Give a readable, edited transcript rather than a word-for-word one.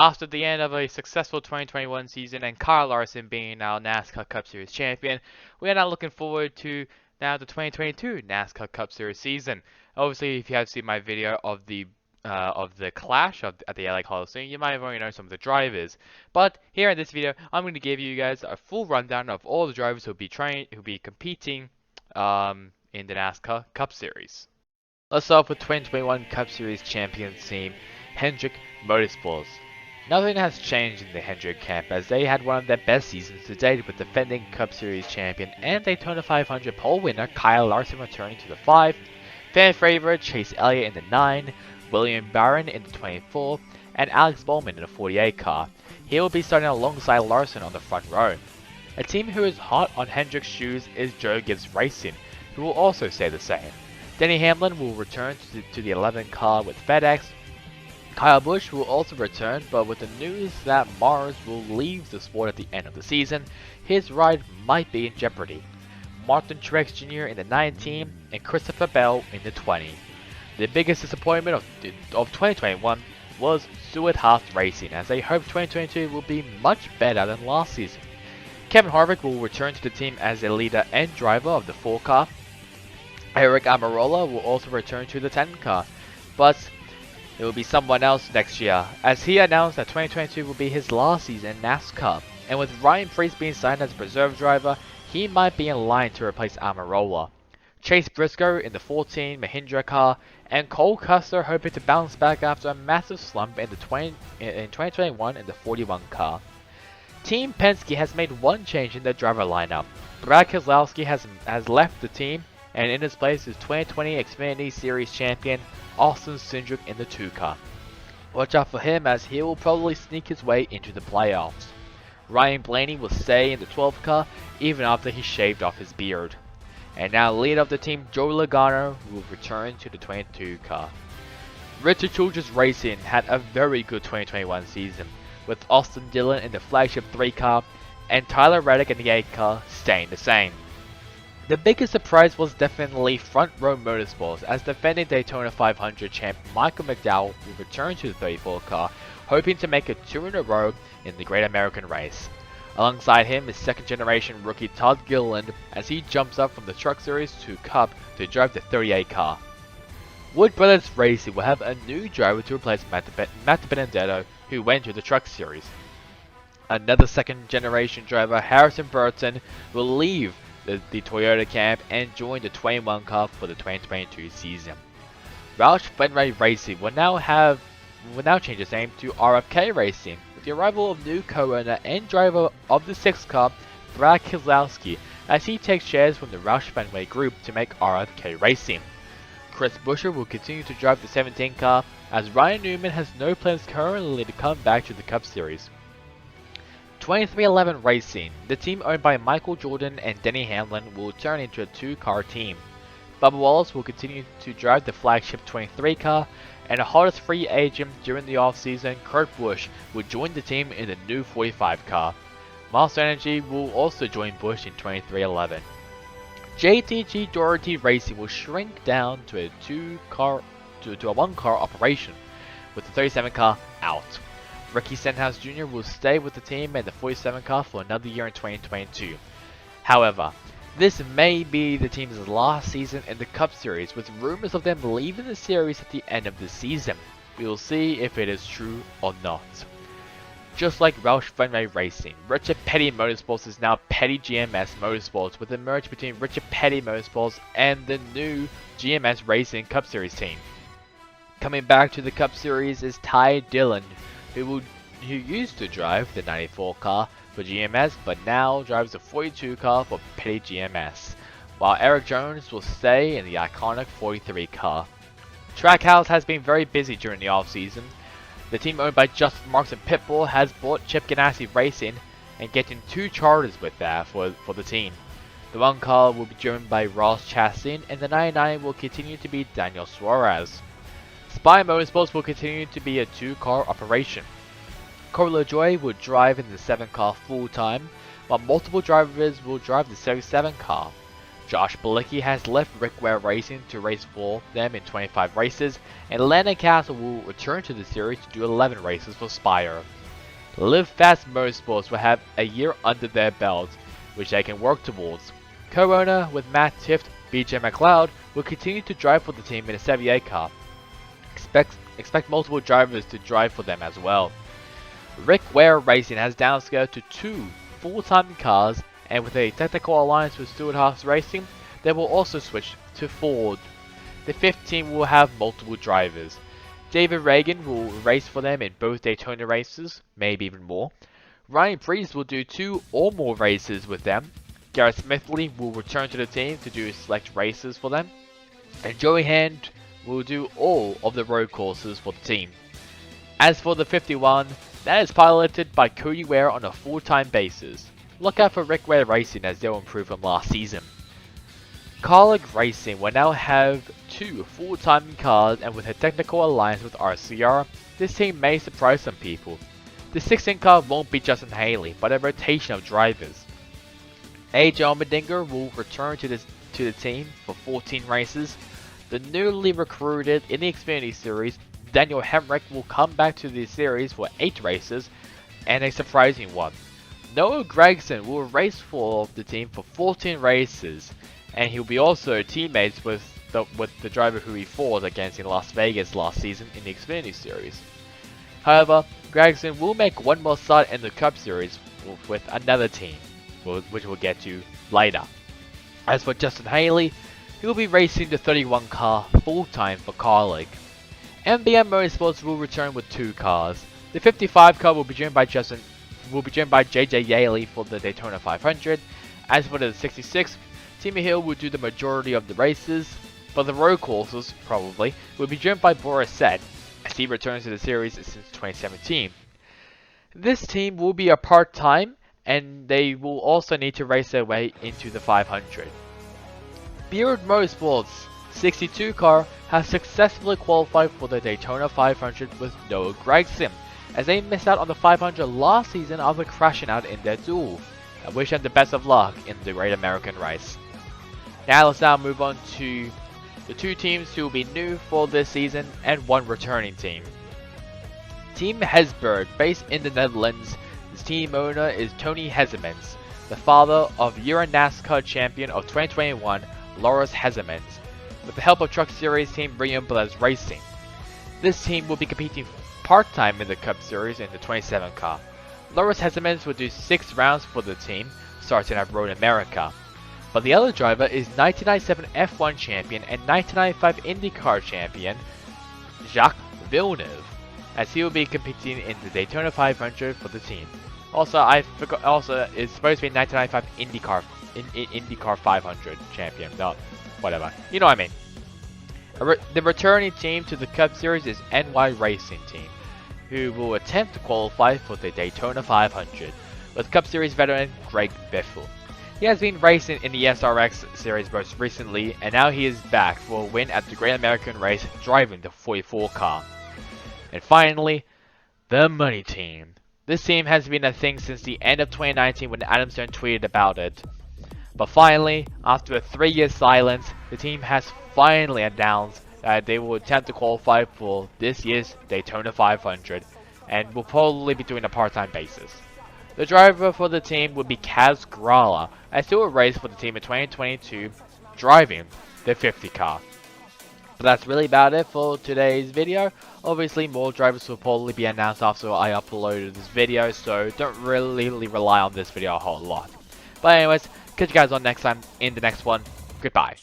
After the end of a successful 2021 season and Kyle Larson being our NASCAR Cup Series champion, we are now looking forward to now the 2022 NASCAR Cup Series season. Obviously, if you have seen my video of the clash at the LA Coliseum, you might have already known some of the drivers. But here in this video, I'm going to give you guys a full rundown of all the drivers who'll be competing in the NASCAR Cup Series. Let's start off with 2021 Cup Series champion team, Hendrick Motorsports. Nothing has changed in the Hendrick camp as they had one of their best seasons to date with defending Cup Series champion and Daytona 500 pole winner Kyle Larson returning to the 5, fan favorite Chase Elliott in the 9, William Barron in the 24, and Alex Bowman in the 48 car. He will be starting alongside Larson on the front row. A team who is hot on Hendrick's shoes is Joe Gibbs Racing, who will also stay the same. Denny Hamlin will return to the 11 car with FedEx. Kyle Busch will also return, but with the news that Mars will leave the sport at the end of the season, his ride might be in jeopardy. Martin Truex Jr. in the 19 and Christopher Bell in the 20. The biggest disappointment of 2021 was Stewart-Haas Racing, as they hope 2022 will be much better than last season. Kevin Harvick will return to the team as a leader and driver of the 4 car. Eric Almirola will also return to the 10 car, but it will be someone else next year, as he announced that 2022 will be his last season in NASCAR, and with Ryan Preece being signed as a reserve driver, he might be in line to replace Almirola. Chase Briscoe in the 14 Mahindra car, and Cole Custer hoping to bounce back after a massive slump in 2021 in the 41 car. Team Penske has made one change in their driver lineup. Brad Keselowski has left the team, and in his place is 2020 Xfinity Series champion Austin Cindric in the 2 car. Watch out for him as he will probably sneak his way into the playoffs. Ryan Blaney will stay in the 12 car even after he shaved off his beard. And now leader of the team Joe Logano will return to the 22 car. Richard Childress Racing had a very good 2021 season, with Austin Dillon in the flagship 3 car and Tyler Reddick in the 8 car staying the same. The biggest surprise was definitely Front Row Motorsports, as defending Daytona 500 champ Michael McDowell will return to the 34 car, hoping to make it 2 in a row in the Great American Race. Alongside him is second generation rookie Todd Gilliland as he jumps up from the Truck Series to Cup to drive the 38 car. Wood Brothers Racing will have a new driver to replace Matt Benedetto, who went to the Truck Series. Another second generation driver, Harrison Burton, will leave the Toyota camp and join the 21 car for the 2022 season. Roush Fenway Racing will now change its name to RFK Racing, with the arrival of new co-owner and driver of the 6 car, Brad Keselowski, as he takes shares from the Roush Fenway group to make RFK Racing. Chris Buescher will continue to drive the 17 car, as Ryan Newman has no plans currently to come back to the Cup Series. 2311 Racing, the team owned by Michael Jordan and Denny Hamlin, will turn into a 2-car team. Bubba Wallace will continue to drive the flagship 23 car, and the hottest free agent during the offseason, Kurt Busch, will join the team in the new 45 car. Monster Energy will also join Busch in 2311. JTG Doherty Racing will shrink down to a 1-car operation, with the 37 car out. Ricky Stenhouse Jr. will stay with the team in the 47 car for another year in 2022. However, this may be the team's last season in the Cup Series, with rumors of them leaving the series at the end of the season. We will see if it is true or not. Just like Roush Fenway Racing, Richard Petty Motorsports is now Petty GMS Motorsports, with a merge between Richard Petty Motorsports and the new GMS Racing Cup Series team. Coming back to the Cup Series is Ty Dillon, who used to drive the 94 car for GMS, but now drives the 42 car for Petty GMS, while Eric Jones will stay in the iconic 43 car. TrackHouse has been very busy during the off-season. The team owned by Justin Marks and Pitbull has bought Chip Ganassi Racing and getting 2 charters with that for the team. The 1 car will be driven by Ross Chastain, and the 99 will continue to be Daniel Suarez. Spire Motorsports will continue to be a 2-car operation. Corey LaJoie will drive in the 7 car full time, while multiple drivers will drive the 77 car. Josh Bilicki has left Rick Ware Racing to race for them in 25 races, and Landon Castle will return to the series to do 11 races for Spire. Live Fast Motorsports will have a year under their belts, which they can work towards. Co-owner with Matt Tifft, BJ McLeod, will continue to drive for the team in a Sevier car. Expect multiple drivers to drive for them as well. Rick Ware Racing has downscaled to 2 full-time cars, and with a technical alliance with Stewart-Haas Racing, they will also switch to Ford. The 5th team will have multiple drivers. David Reagan will race for them in both Daytona races, maybe even more. Ryan Preece will do 2 or more races with them. Garrett Smithley will return to the team to do select races for them. And Joey Hand will do all of the road courses for the team. As for the 51, that is piloted by Cody Ware on a full-time basis. Look out for Rick Ware Racing as they'll improve from last season. Kaulig Racing will now have 2 full-time cars, and with a technical alliance with RCR, this team may surprise some people. The 16 car won't be Justin Haley, but a rotation of drivers. AJ Allmendinger will return to the team for 14 races. The newly recruited in the Xfinity Series, Daniel Hemrick, will come back to the series for 8 races, and a surprising one. Noah Gragson will race for the team for 14 races, and he'll be also teammates with the driver who he fought against in Las Vegas last season in the Xfinity Series. However, Gragson will make one more start in the Cup Series with another team, which we'll get to later. As for Justin Haley, he will be racing the 31 car full-time for Kaulig. MBM Motorsports will return with 2 cars. The 55 car will be driven by JJ Yaley for the Daytona 500. As for the 66, Timmy Hill will do the majority of the races, but the road courses, probably, will be driven by Boris Said, as he returns to the series since 2017. This team will be a part-time, and they will also need to race their way into the 500. Beard Motorsports 62 car has successfully qualified for the Daytona 500 with Noah Gragson, as they missed out on the 500 last season after crashing out in their duel. I wish them the best of luck in the Great American Race. Now let's move on to the 2 teams who will be new for this season and 1 returning team. Team Hezeberg, based in the Netherlands, its team owner is Tony Hezeberg, the father of Euro NASCAR champion of 2021, Loris Hezeberg, with the help of Truck Series team Brian Blaze Racing. This team will be competing part-time in the Cup Series in the 27 car. Loris Hezeberg will do 6 rounds for the team, starting at Road America. But the other driver is 1997 F1 champion and 1995 IndyCar champion Jacques Villeneuve, as he will be competing in the Daytona 500 for the team. Also, I forgot. Also, it's supposed to be 1995 IndyCar 500 champion. No, whatever. You know what I mean. The returning team to the Cup Series is NY Racing Team, who will attempt to qualify for the Daytona 500 with Cup Series veteran Greg Biffle. He has been racing in the SRX series most recently, and now he is back for a win at the Great American Race driving the 44 car. And finally, the Money Team. This team has been a thing since the end of 2019 when Adam Stone tweeted about it. But finally, after a 3-year silence, the team has finally announced that they will attempt to qualify for this year's Daytona 500 and will probably be doing a part-time basis. The driver for the team will be Kaz Grala, as he will race for the team in 2022, driving the 50 car. But that's really about it for today's video. Obviously, more drivers will probably be announced after I uploaded this video, so don't really rely on this video a whole lot. But anyways, catch you guys on next time in the next one. Goodbye.